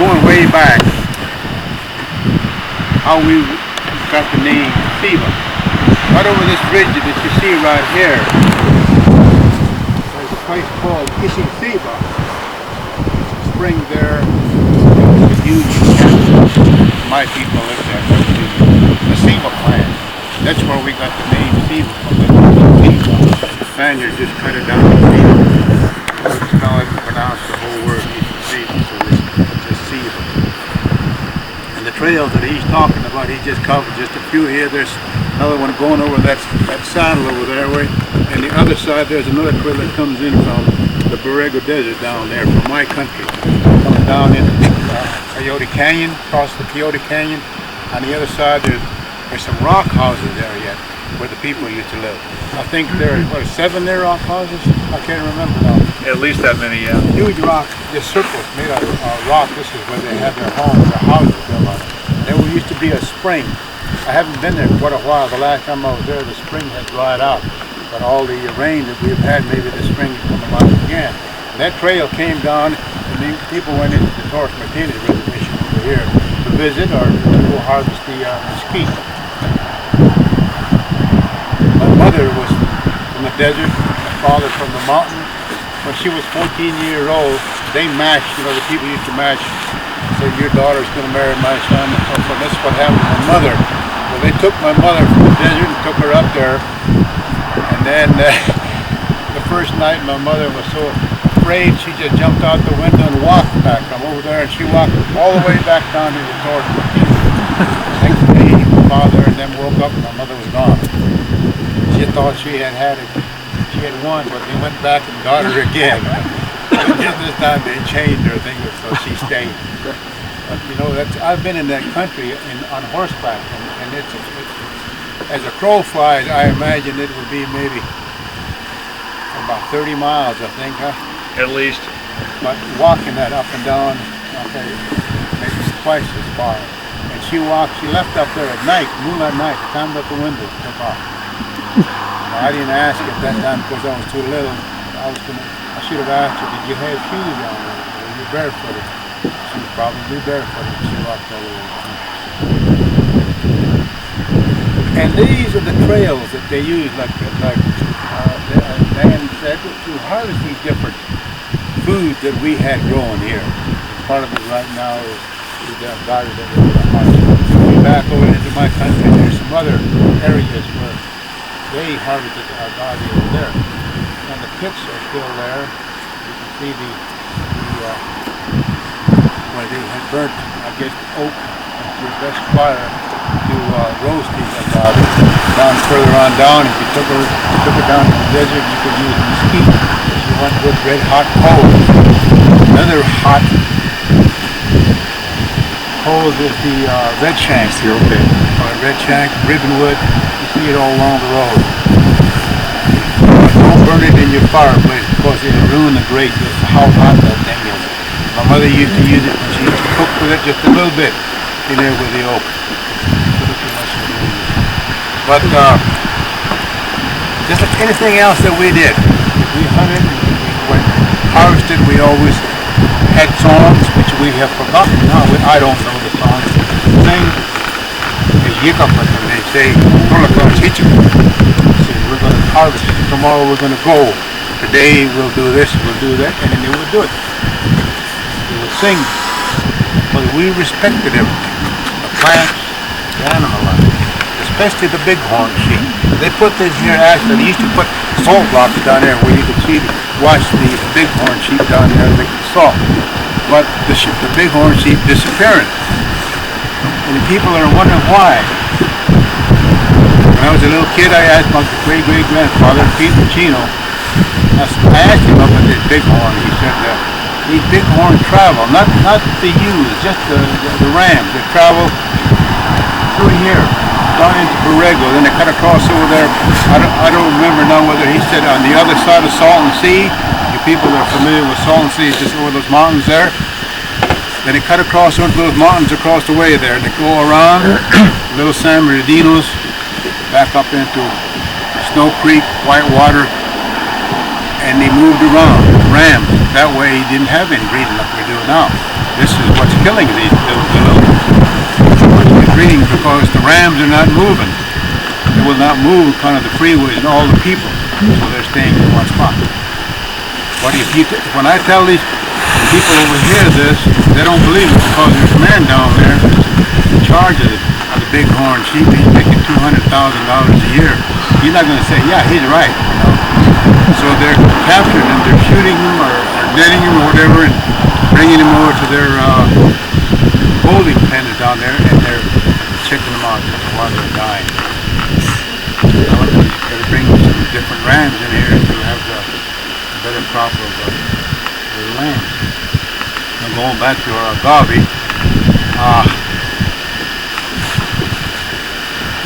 going way back, how we got the name Siva. Right over this ridge that you see right here, there's a place called Siva. Spring there, the huge cabin. My people live there. The Siva clan. That's where we got the name Siva from. The Spaniards just cut it down to Siva. It's not pronounced the whole word Siva, so it's just Siva. And the trails that he's talking about, he just covered just a few here. There's another one going over that saddle over there way. And the other side, there's another trail that comes in from the Borrego Desert down there, from my country. Coming down into Coyote Canyon, across the Coyote Canyon. On the other side, there's some rock houses there yet, where the people used to live. I think there are, 7 there rock houses? I can't remember now. At least that many, yeah. Huge rock, just circles made out of rock. This is where they had their homes, their houses built on it. There used to be a spring. I haven't been there quite a while. The last time I was there, the spring had dried out. But all the rain that we've had, maybe the spring is coming alive again. And that trail came down, and people went into the Torres Martinez reservation over here to visit or to go harvest the mesquite. My mother was from the desert, my father from the mountain. When she was 14 years old, they matched, the people used to match, say your daughter's going to marry my son, and so forth. That's what happened to my mother. Well, they took my mother from the desert and took her up there. And then the first night my mother was so afraid, she just jumped out the window and walked back from over there, and she walked all the way back down to the Torres Martinez. Next day, my father and them woke up and my mother was gone. She thought she had it. She had won, but they went back and got her again. This time they changed her thing, so she stayed. But I've been in that country on horseback, and it's as a crow flies, I imagine it would be maybe about 30 miles, I think, huh? At least. But walking that up and down, okay, maybe twice as far. And she left up there at night, moonlight night, climbed up the window, took off. I didn't ask at that time because I was too little. I should have asked her, did you have shoes on? Were you barefooted? She was probably barefooted. She walked all the way. And these are the trails that they use, like Dan said, to harvest these different foods that we had growing here. Part of it right now is the agave that we're going to harvest. Back over into my country, there's some other areas where they harvested agave over there. And the pits are still there. You can see where they had burnt, I guess, oak into the best fire to roast these agave. Down further on down, if you took it down to the desert, you could use mesquite. If you want good red hot coals. Another hot coals is the red shank. Okay. Red shank, ribbonwood. You see it all along the road. Don't burn it in your fireplace because it'll ruin the grate. That's how hot that thing is. My mother used to use it when she used to cook with it just a little bit in there with the oak. But just like anything else that we did, we hunted, we harvested, we always had songs which we have forgotten now. I don't know the songs. The thing is yikapat, and they say, we're going to harvest it. Tomorrow we're going to go. Today we'll do this, we'll do that, and then they would do it. They would sing. But we respected everything. The plants, the animal life. Especially the bighorn sheep. They put this here, actually, they used to put salt blocks down there where you could watch the bighorn sheep down there making salt. But the bighorn sheep disappearing. And the people are wondering why. When I was a little kid, I asked my great-great-grandfather, Pete Lucchino, I asked him about this bighorn. He said, these bighorn travel, not the ewes, just the rams. They travel through here. Down into Borrego, then they cut across over there. I don't remember now whether he said on the other side of Salton Sea. You people that are familiar with Salton Sea, just over those mountains there. Then they cut across into those mountains across the way there. They go around Little San Bernardinos, back up into Snow Creek, Whitewater, and they moved around. Rams. That way he didn't have any breeding like we do now. this is what's killing these little breeding, because the rams are not moving. They will not move kind of the freeways and all the people, so they're staying in one spot. But if when I tell these people over here this, they don't believe it, because there's a man down there in charge of the bighorn sheep. He's making $200,000 a year. He's not going to say, yeah, he's right. You know? So they're capturing them, they're shooting them or netting them or whatever, and bringing them over to their holding pens down there, and they're checking them out while they're dying. You know, they've got to bring some different rams in here to have the better crop of the land. Now going back to our agave,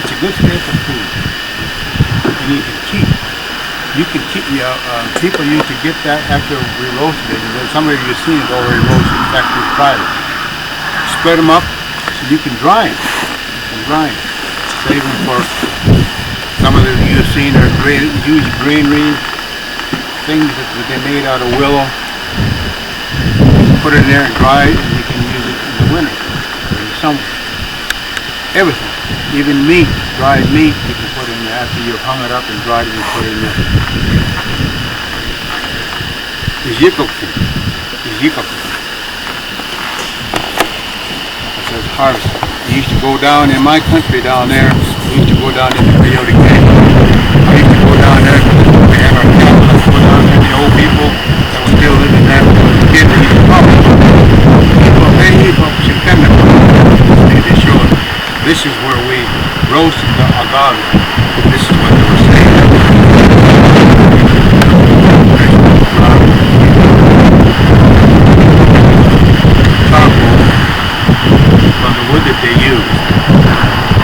it's a good staple food, and you can keep people used to get that after we roasted it, and some of you have seen it already roasted, in fact we've tried it. Spread them up so you can dry them. Save them for some of them you've seen are huge greenery things that they made out of willow. Put it in there and dry it, and you can use it in the winter. Everything, even meat, dried meat, you can put in there after you've hung it up and dried it. You put it in there. Izikoku. It says harvest. You used to go down in my country down there. We used to go down into Rio de Janeiro. I used to go down there. We had our cattle. Let's go down there. The old people that were still living there. Kids that used to come. They showed. This is where we roasted the agave. This is what they were saying. Charcoal from the wood that they used.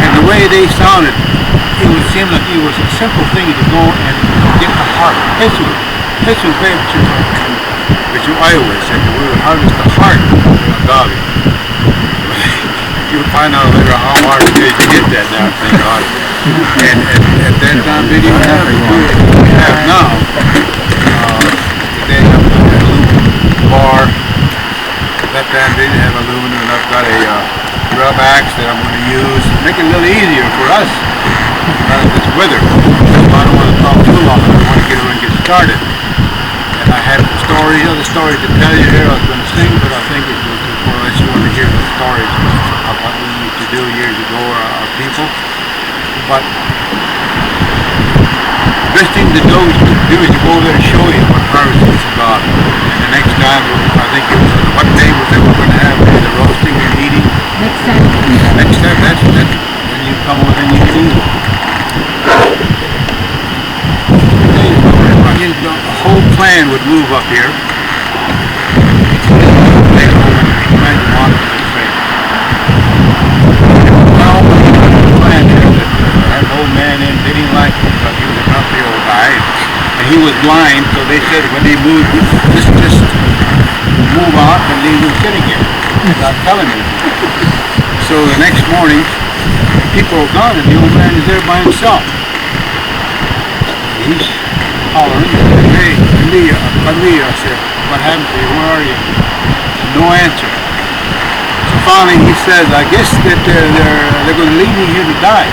And the way they sounded, it would seem like it was a simple thing to go and get the heart. This was very true. But you always said that we would harvest the heart of the agave. You'll find out later how hard it is to get that now, thank God. And at that time, they didn't have it we have now. They have an aluminum bar. At that time, they didn't have aluminum, and I've got a rub axe that I'm going to use. Make it a little easier for us out of this weather. I don't want to talk too long. I want to get over and get started. And I have other stories to tell you here. I was going to sing, but I think it's going to unless you want to hear the stories of what we used to do years ago, our people. But the best thing to do is to go there and show you what harvest is about. And the next time, I think it was, what day was it we're going to have the roasting and eating? Next time, that's when you come over and you can eat. The whole clan would move up here. Take over and rent them on to the trade. Well, the clan had an old man in, they didn't like him because he was a grumpy old guy. And he was blind, so they said when they moved, just move out and leave him sitting here. Without telling him. So the next morning, people are gone and the old man is there by himself. He's hollering, hey, Cahuilla, I said, what happened to you? Where are you? No answer. So finally he says, I guess that they're going to leave me here to die.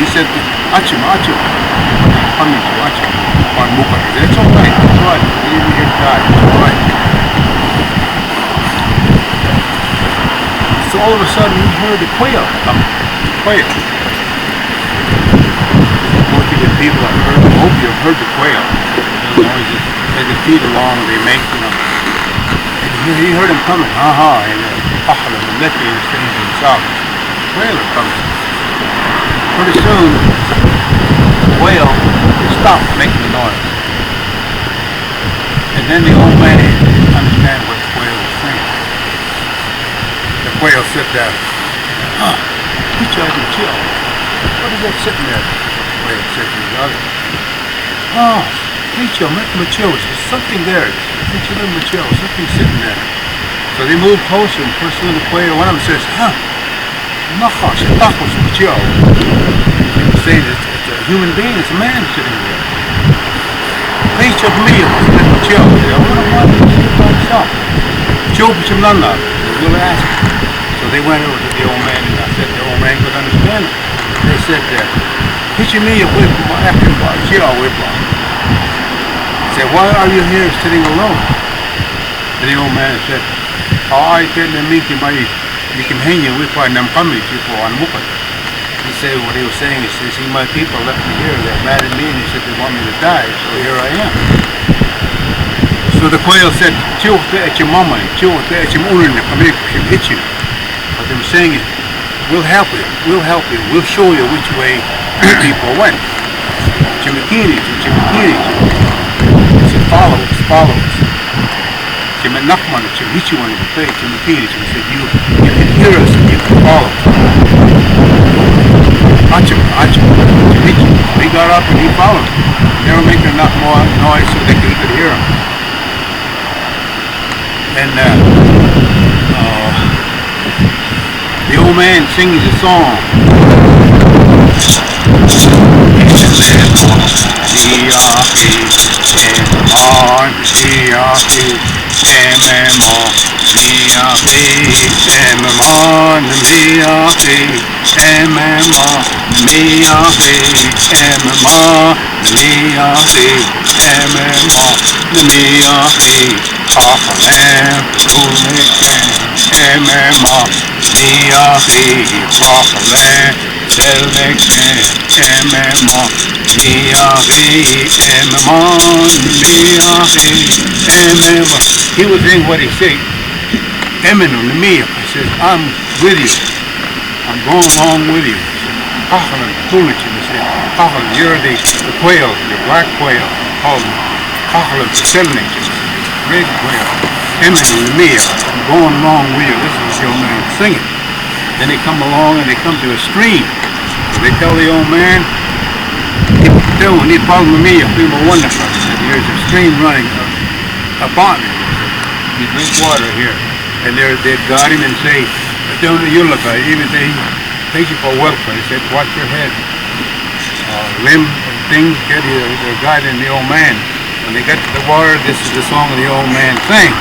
He said, Achim, coming to Achim, on Muka. That's all right, leave me here to die, it's all right. So all of a sudden he heard the quail coming, quail. Most of the people have heard, I hope you've heard the quail. The noises as they feed along, they make, you know. And he heard them coming, and licking and things himself. The quail are coming. Pretty soon, the whale stopped making the noise. And then the old man didn't understand what the quail was saying. The quail sit there. He tried to chill. What is that sitting there? Way of checking the other. Hey, chill, make him a chill. There's something there. Hey, chill, make him a chill. Something sitting there. So they move closer, and first thing the quail, one of them says, chill. They say that it's a human being, it's a man sitting there. Hey, chill, make him a chill. I don't want him to sit by himself. Chopichamnana, we'll ask him. So they went over to the old man, and I said the old man could understand it. They said, Hichimiya Whipma, Akimba, Chia Whipma. I said, why are you here sitting alone? And the old man said, I tell them, you can hang you with one Namkami people on Mukat. He said, what he was saying is, see, my people left me here, they're mad at me, and he said they want me to die, so here I am. So the quail said, what they were saying is, we'll help you, we'll show you which way people went. Chimikiri, he said, follow us. Chiminakman, Chimichiwan, Chimikiri, he said, you can hear us and you can follow us. Achim, Chimichi. He got up and he followed. They were making enough more noise so that he could hear him. And the old man sings a song. He was saying what he said. Eminem, he says, I'm with you. I'm going along with you. You're the quail, the black quail, called red quail. Eminem, I'm going along with you. This is the old man singing. Then they come along and they come to a stream. So they tell the old man, wonderful. There's a stream running, a pond. You drink water here. And they'd guard him and say, don't you look at it, even they take you for welfare. They said, watch your head. Limb and things, they're guiding the old man. When they got to the water, this is the song the old man sang.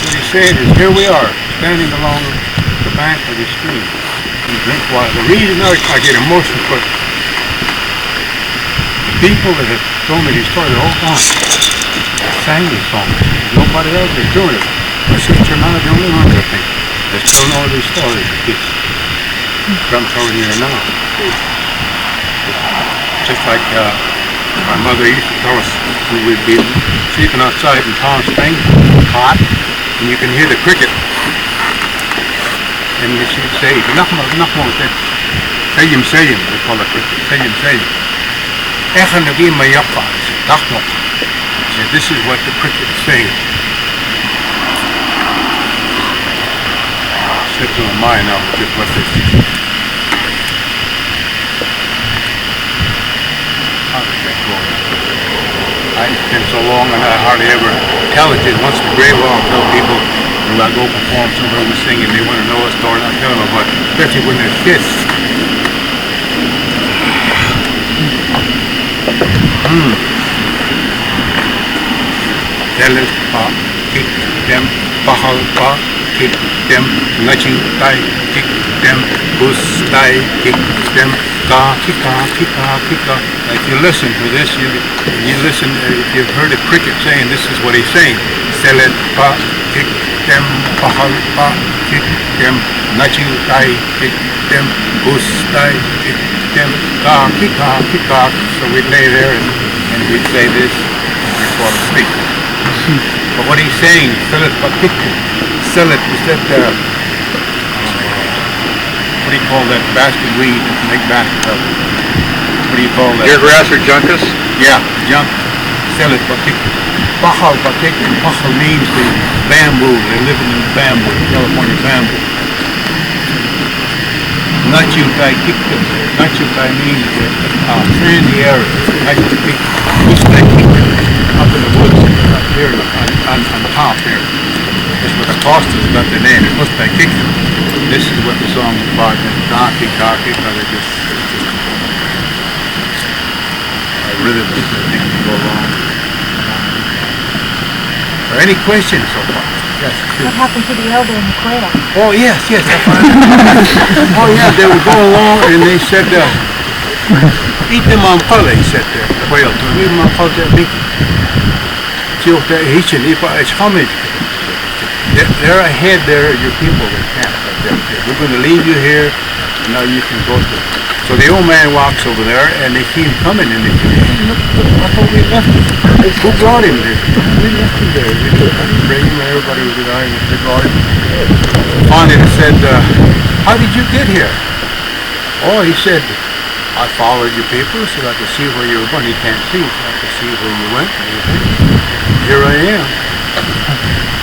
What he said is, here we are, standing along the bank of the stream. We drink water. The reason I get emotional, but the people that have told me these stories the whole time sang these songs. Nobody else is doing it. My sister and I are the only ones, I think, that still know these stories. Comes over here now. Just like my mother used to tell us, we would be sleeping outside in Palm Springs, hot, and you can hear the cricket. And she'd say, nothing said, Sayim, they call it cricket, Sayim. Echan Nagim Mayapa, said, this is what the cricket is saying. Slipped on my mind now, just what this is. It's been so long and I hardly ever tell it. Once in a great while I'll tell people when I go perform somewhere we sing and they want to know a story, I'll tell them about it, especially when they're kids. Tell it, kick them, bahal, kick them, naching, tai, kick them, bus, tai, kick them, ka, kika. If you listen to this, you listen, if you've heard a cricket saying, this is what he's saying. Sell it, kick them, bahal, kick them, naching, tai, kick them, bus, tai, kick them, ka, kika. So we'd lay there and we'd say this and we'd fall asleep. But what he's saying, sell it, sell it, he said, what do you call that basket weed to make basket of? What do you call that? Deer grass or junkus? Yeah, junk. Sell it, Pahal means the bamboo. They live in the bamboo, California bamboo. Nachutai means the sandy area. Up in the woods, up here. on top there. That's what the Costas got their name. It must be kicking. This is what the song is about. Cocky, because it's just a rhythm that things can go wrong. Are any questions so far? Yes. What happened to the elder in the cradle? Oh yes, I found it. Oh yeah, they were going along and they said, eat them on pole, he said the quail to him. Eat them on pole, he should eat, it's humming. They're ahead there, your people, they can't. We're going to leave you here, and now you can go to. So the old man walks over there, and they see him coming, and they say, hey, look, I thought we left him. Who brought him there? We left him there. We took him, everybody was there, and they brought him. Finally, they said, how did you get here? Oh, he said, I followed your people so I could see where you were going. He can't see, so I could see where you went. Here I am.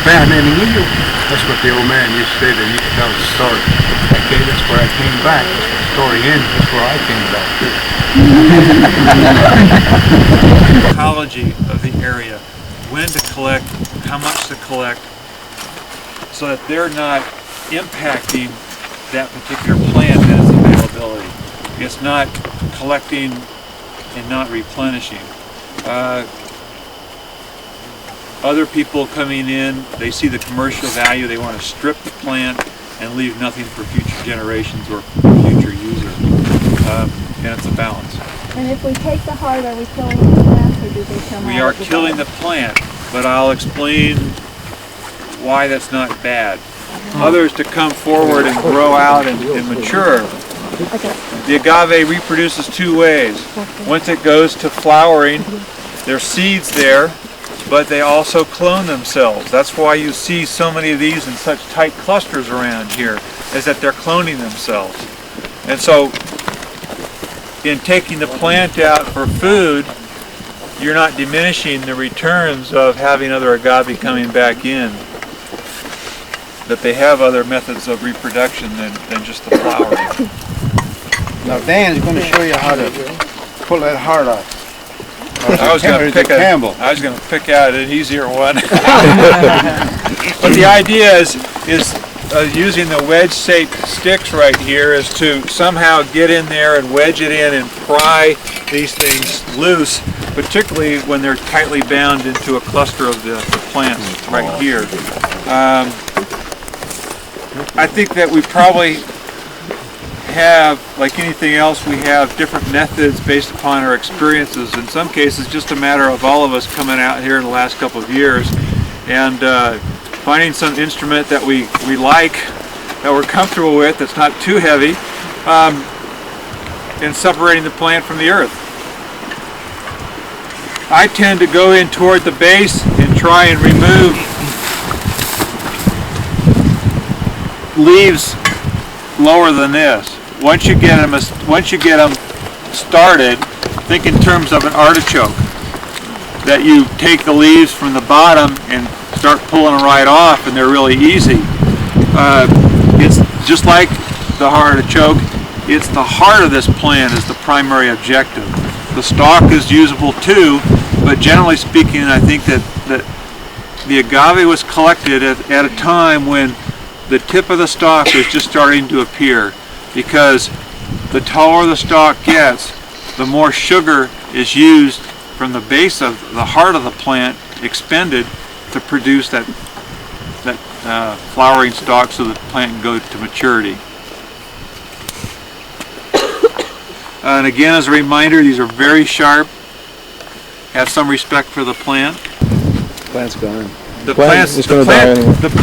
Man, and you. That's what the old man used to say, that you could tell the story. Okay, that's where I came back. The story ends, that's where I came back too. Ecology of the area, when to collect, how much to collect, so that they're not impacting that particular plant and its availability. It's not collecting and not replenishing. Other people coming in, they see the commercial value, they want to strip the plant and leave nothing for future generations or future users. And it's a balance. And if we take the heart, are we killing the plant, or do they come out? We are killing the plant, but I'll explain why that's not bad. Others to come forward and grow out and mature. Okay. The agave reproduces two ways. Once it goes to flowering, there's seeds there, but they also clone themselves. That's why you see so many of these in such tight clusters around here, is that they're cloning themselves. And so, in taking the plant out for food, you're not diminishing the returns of having other agave coming back in. That they have other methods of reproduction than just the flowering. Now Dan's going to show you how to pull that heart off. I was going to pick out an easier one. But the idea is using the wedge-shaped sticks right here is to somehow get in there and wedge it in and pry these things loose, particularly when they're tightly bound into a cluster of the plants right here. I think that we probably have, like anything else, we have different methods based upon our experiences. In some cases, just a matter of all of us coming out here in the last couple of years and finding some instrument that we like, that we're comfortable with, that's not too heavy, and separating the plant from the earth. I tend to go in toward the base and try and remove leaves lower than this. Once you get them started, think in terms of an artichoke. That you take the leaves from the bottom and start pulling them right off, and they're really easy. It's just like the artichoke. It's the heart of this plant is the primary objective. The stalk is usable too, but generally speaking, I think that the agave was collected at a time when the tip of the stalk is just starting to appear, because the taller the stalk gets, the more sugar is used from the base of the heart of the plant expended to produce that flowering stalk so the plant can go to maturity. And again, as a reminder, these are very sharp. Have some respect for the plant. Plant's gone. The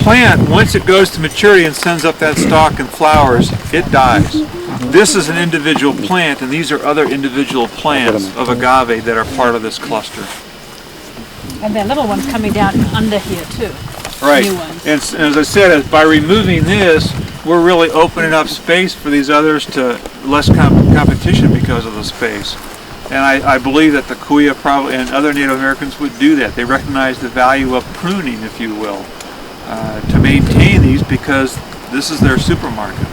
plant, once it goes to maturity and sends up that stalk and flowers, it dies. This is an individual plant, and these are other individual plants of agave that are part of this cluster. And there are little ones coming down under here too. Right. New ones. And as I said, by removing this, we're really opening up space for these others to less competition because of the space. And I believe that the Cahuilla probably and other Native Americans would do that. They recognize the value of pruning, if you will, to maintain these, because this is their supermarket.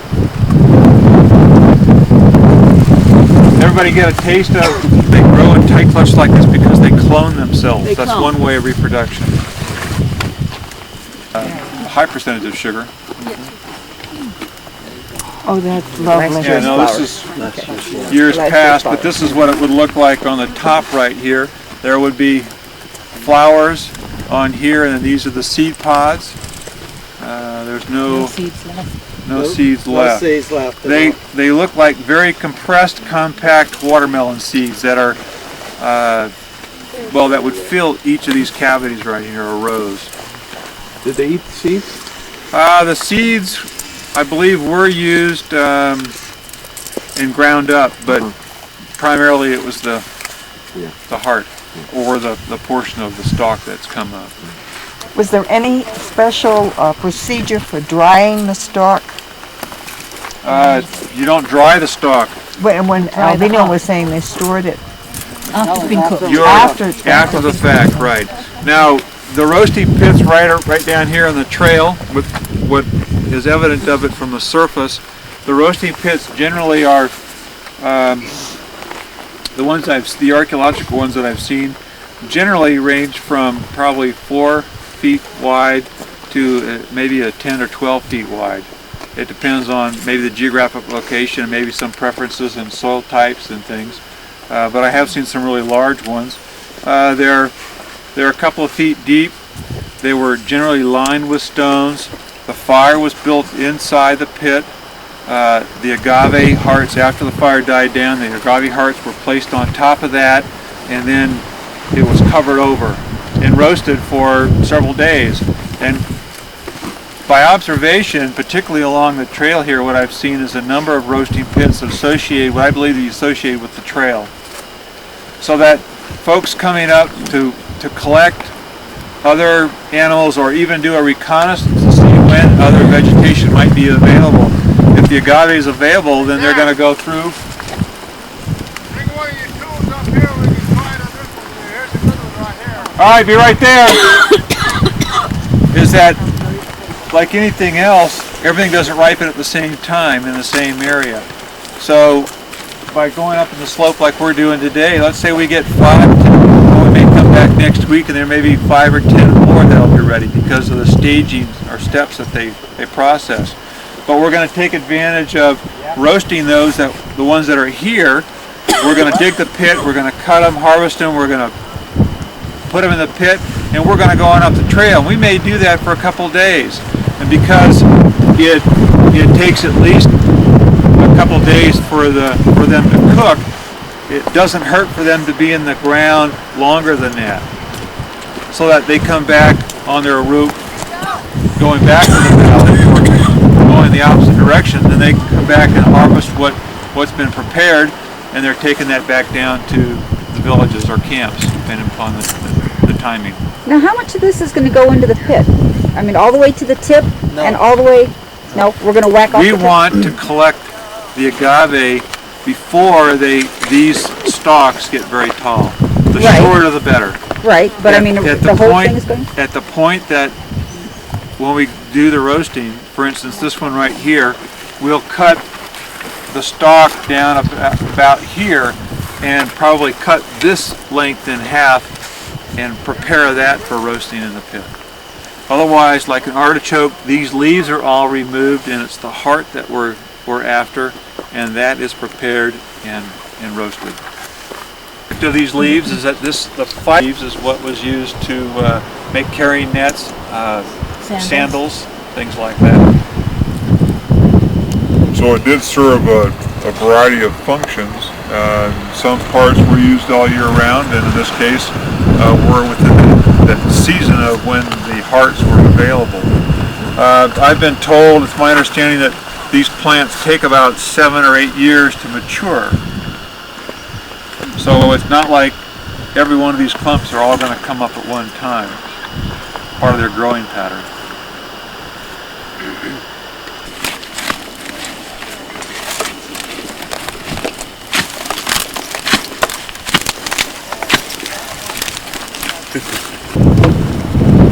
Everybody get a taste of, they grow in tight clusters like this because they clone themselves. That's one way of reproduction. a high percentage of sugar. Oh, that's lovely. Yeah, no, this is years past, but this is what it would look like on the top right here. There would be flowers on here, and then these are the seed pods. There's no seeds left. no seeds left. No seeds left. They look like very compressed, compact watermelon seeds that are, well, that would fill each of these cavities right here, or rows. Did they eat the seeds? The seeds, I believe, were used and ground up, but primarily it was the heart, or the portion of the stalk that's come up. Was there any special procedure for drying the stalk? You don't dry the stalk. When Dry the Alvino husk. was saying they stored it After it's been cooked. after it's been After the cooked. fact, right. Now, the roasting pit's right down here on the trail, with what is evident of it from the surface. The roasting pits generally are the archaeological ones that I've seen, generally range from probably 4 feet wide to maybe 10 or 12 feet wide. It depends on maybe the geographic location and maybe some preferences in soil types and things. But I have seen some really large ones. They're a couple of feet deep. They were generally lined with stones. The fire was built inside the pit. The agave hearts, after the fire died down, the agave hearts were placed on top of that, and then it was covered over and roasted for several days. And by observation, particularly along the trail here, what I've seen is a number of roasting pits associated, what I believe to be associated with the trail. So that folks coming up to collect other animals or even do a reconnaissance to see when other vegetation might be available. If the agave is available, then they're going to go through. Bring one of your tools up here, we can try it on this one here. Here's another one right here. All right, be right there. Is that, like anything else, everything doesn't ripen at the same time in the same area. So by going up in the slope like we're doing today, let's say we get 5, 10, we may come back next week and there may be 5 or 10 more that'll be ready because of the staging or steps that they process. But we're going to take advantage of roasting those, the ones that are here. We're going to dig the pit, we're going to cut them, harvest them, we're going to put them in the pit, and we're going to go on up the trail. We may do that for a couple days. And because it takes at least a couple days for them to cook, it doesn't hurt for them to be in the ground longer than that. So that they come back on their route, going back to the valley, or going the opposite direction, then they come back and harvest what's been prepared, and they're taking that back down to the villages or camps, depending upon the timing. Now, how much of this is going to go into the pit? I mean, all the way to the tip and all the way? No, we're going to whack off We the tip? want to collect the agave before these stalks get very tall. The Right. shorter the better. Right, but I mean, the whole thing is going? At the point that when we do the roasting, for instance, this one right here, we'll cut the stalk down about here and probably cut this length in half and prepare that for roasting in the pit. Otherwise, like an artichoke, these leaves are all removed and it's the heart that we're after, and that is prepared and roasted. Of these leaves is that the 5 leaves is what was used to make carrying nets, sandals, things like that. So it did serve a variety of functions. Some parts were used all year round, and in this case were within the season of when the hearts were available. I've been told, it's my understanding, that these plants take about 7 or 8 years to mature. So it's not like every one of these clumps are all going to come up at one time. Part of their growing pattern.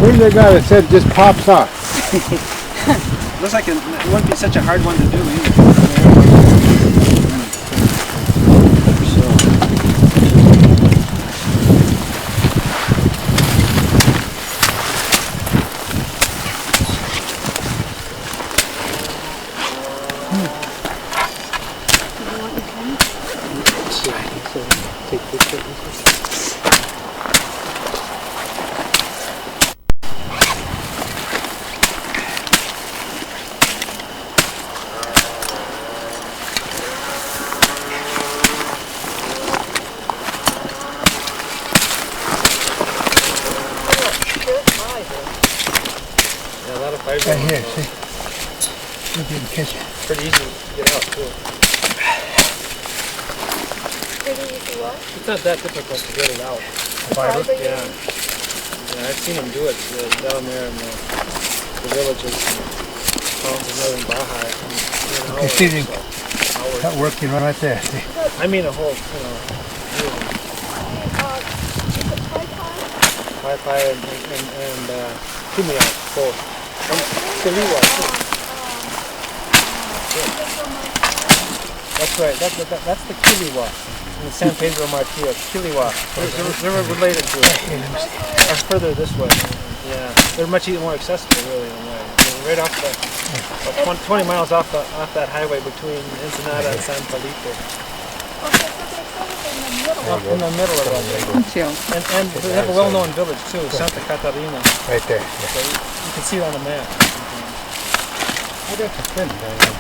Where's that guy that said just pops off? Looks like it wouldn't be such a hard one to do either. Right here, see? Look in the kitchen. Pretty easy to get out too. It's not that difficult to get it out. Fiber? Yeah. Yeah, I've seen them do it down there in the villages, towns in northern Baja. Okay, see, that working right there, see? I mean a whole, Wi-Fi and Kumiak, both. Kiliwa, too. That's right, that's the Kiliwa in San Pedro Martirez, Kiliwa. They're related to it. Or further this way. Yeah, they're much more accessible really in a way. Right off the, about 20 miles off that highway between Ensenada and San Felipe. In the middle of that. And they have a well-known village too, Santa Catarina. Right there. So you can see it on the map. I got some friends down there.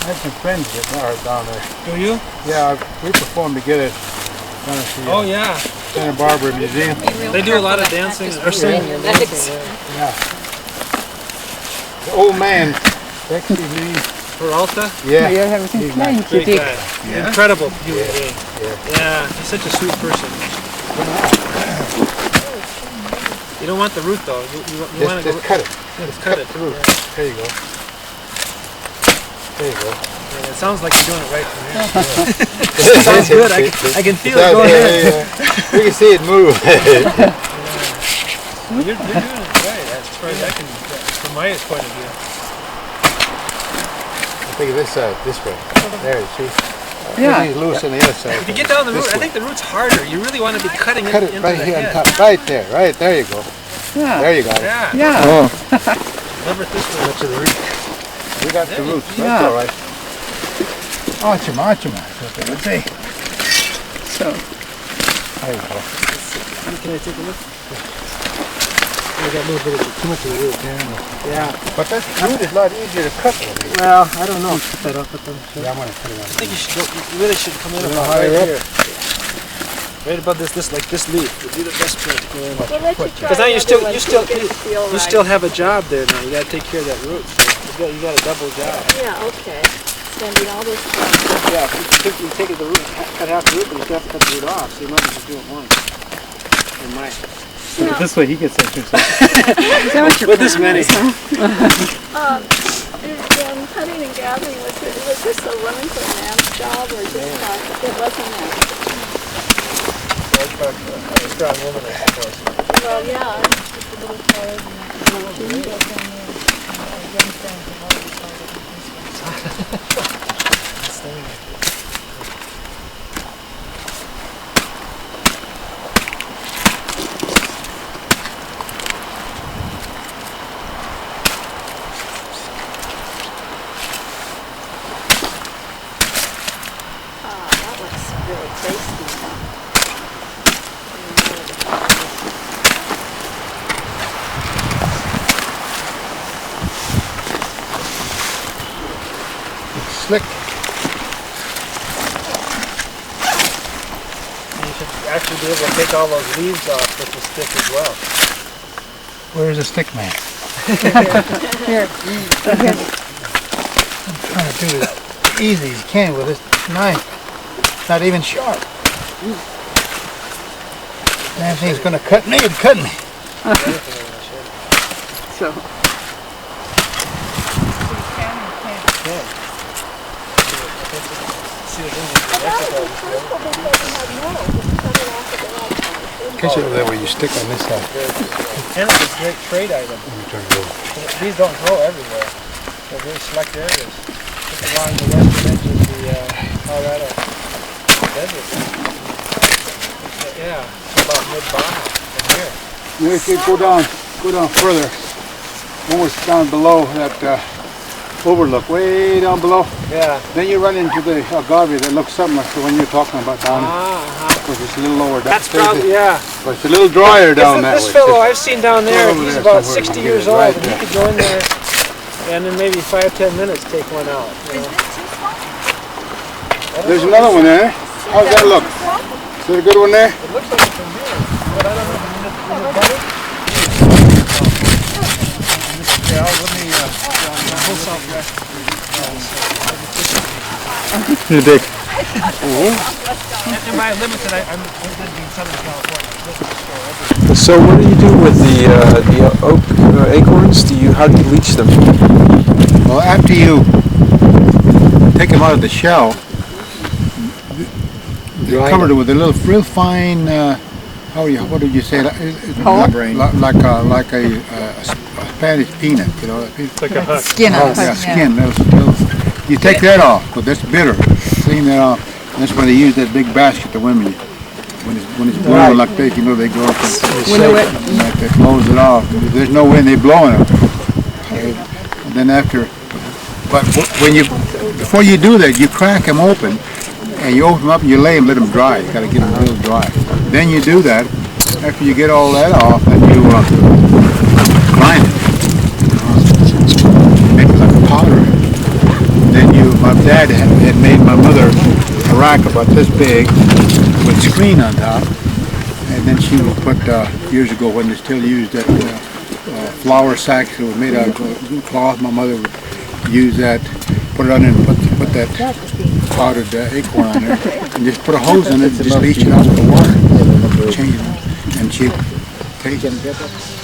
I have some friends that are down there. Do you? Yeah, we performed together down at the Oh yeah. Santa Barbara Museum. They do a lot of dancing or singing and dancing. Yeah. The old man, Bexley's name. Peralta? Yeah. everything's fine, Great kitty. guy. Incredible human being. Yeah, he's such a sweet person. You don't want the root though. You want to go. Just cut it. Just cut it. The root. Yeah. There you go. There you go. Yeah, it sounds like you're doing it right from here. It sounds good. I can feel it. Go ahead. We can see it move. You're doing it right as far as I can, from my point of view. I think of this side, this way. There, see? Yeah. Everything's loose on the other side. If you get down the root, I think the root's harder. You really want to be cutting Cut it it into right the here on head. top. Right there. Right there you go. Yeah. There you got it. Yeah. Yeah. Never this way. To the root. We got the roots. Yeah. That's all right. Achima. Let's see. So, There you go. Can I take a look? I got a little bit of too much of the root. Yeah. But that root is a lot easier to cut. Well, I don't know. Put that up. Yeah, I'm going to put it on. I think you should go. You really should come in A about little right higher up? here. Right above this like this leaf. Would be the best place to go in. We'll let you try Because now you another one till you get the feel you right. still have a job there now. You got to take care of that root. So you got a double job. Yeah, okay. Spending all this time. Yeah, you take the root, cut half the root, but you still have to cut the root off. So you might as well do it once. You might. This way he gets exercise. With this many. In cutting and gathering, was this a woman's or a man's job, or just it wasn't that? A strong woman, I suppose. Well, yeah. That looks really tasty. Slick. You should actually be able to take all those leaves off with the stick as well. Where's the stick man? here. I'm trying to do it as easy as you can with this knife. It's not even sharp. Damn thing's going to cut me. It cut me. So, Catch it over there where you stick on this side. Canada's a great trade item. Let me turn it over. These don't grow everywhere. They're very select areas. Just along the western edge of the Colorado desert. Yeah, it's about mid-Baja from here. Maybe if you go down further, almost down below that overlook, way down below. Yeah. Then you run into the agave that looks something like the one you're talking about down because it's a little lower down. That's probably, yeah. But it's a little drier down that This way. fellow I've seen down there, over he's there about somewhere. 60 Get years it old, right and he there. could go in there and in maybe 5-10 minutes take one out. You know? There's another one there. How's that look? Is there a good one there? It looks like it's from here, but I don't know. Is it butter? You're big. In my limited, I'm going to be in Southern California. So what do you do with the oak acorns? How do you leach them? Well, after you take them out of the shell, they're covered with a little real fine, what did you say? Like a Spanish peanut, you know. Like a hut. Skin off. Yeah, skin. You take that off, but that's bitter. Clean that off. And that's why they use that big basket, the women. When it's blowing like this, you know, they go up and that blows it off. There's no wind, they're blowing it. And then before you do that, you crack them open, and you open them up and you lay them, let them dry. You got to get them real dry. Then you do that. After you get all that off, then you grind it. Make it like a powder. Then my dad had made my mother a rack about this big with a screen on top, and then she would put, years ago when they still used that flour sacks that was made out of cloth, my mother would use that, put it on there and put that powdered acorn on there, and just put a hose in it and just leach it out with the water, change it, and she'd take it.